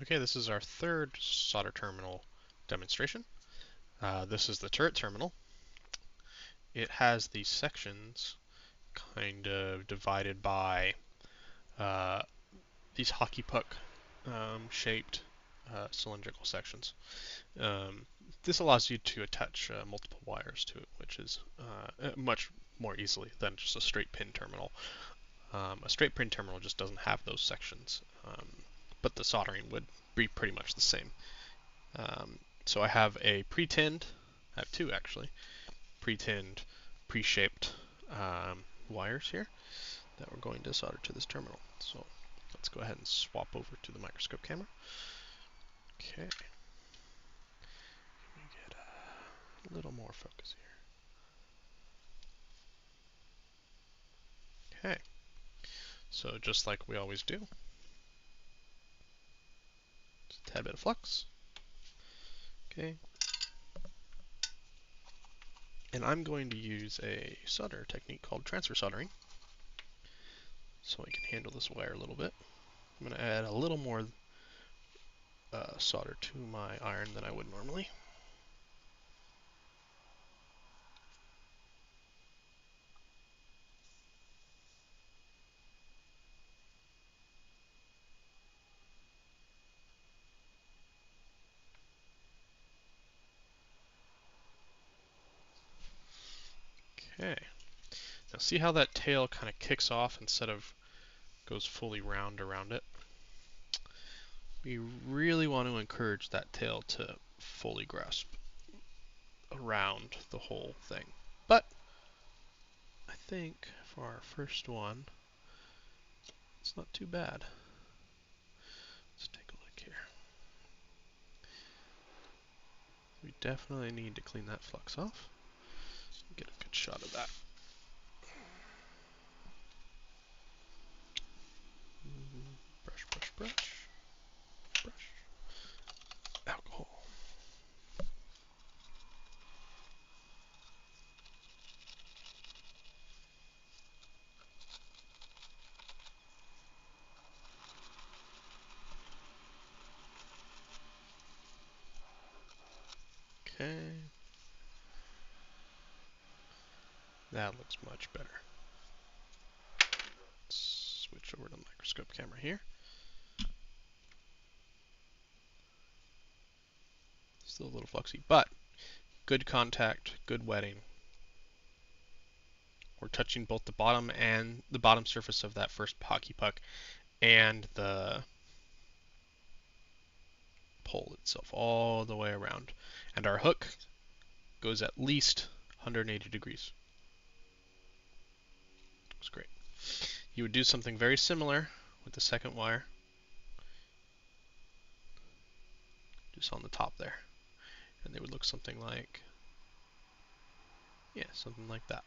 Okay, this is our third solder terminal demonstration. This is the turret terminal. It has these sections kind of divided by uh, these hockey puck shaped cylindrical sections. Um, this allows you to attach multiple wires to it, which is much more easily than just a straight pin terminal. A straight pin terminal just doesn't have those sections, but the soldering would be pretty much the same. So I have a pre-tinned, I have two actually, pre-tinned, pre-shaped wires here that we're going to solder to this terminal. So let's go ahead and swap over to the microscope camera. Okay, let me get a little more focus here. Okay, so just like we always do, just a tad bit of flux. Okay, and I'm going to use a solder technique called transfer soldering so I can handle this wire a little bit. I'm going to add a little more solder to my iron than I would normally. Okay, now see how that tail kind of kicks off instead of goes fully round around it? We really want to encourage that tail to fully grasp around the whole thing. But I think for our first one, it's not too bad. Let's take a look here. We definitely need to clean that flux off. Get a good shot of that. Brush, brush, brush, brush. Alcohol. Okay. That looks much better. Let's switch over to the microscope camera here. Still a little fluxy, but good contact, good wetting. We're touching both the bottom and the bottom surface of that first hockey puck and the pole itself all the way around. And our hook goes at least 180 degrees. Looks great. You would do something very similar with the second wire, just on the top there. And they would look something like, yeah, something like that.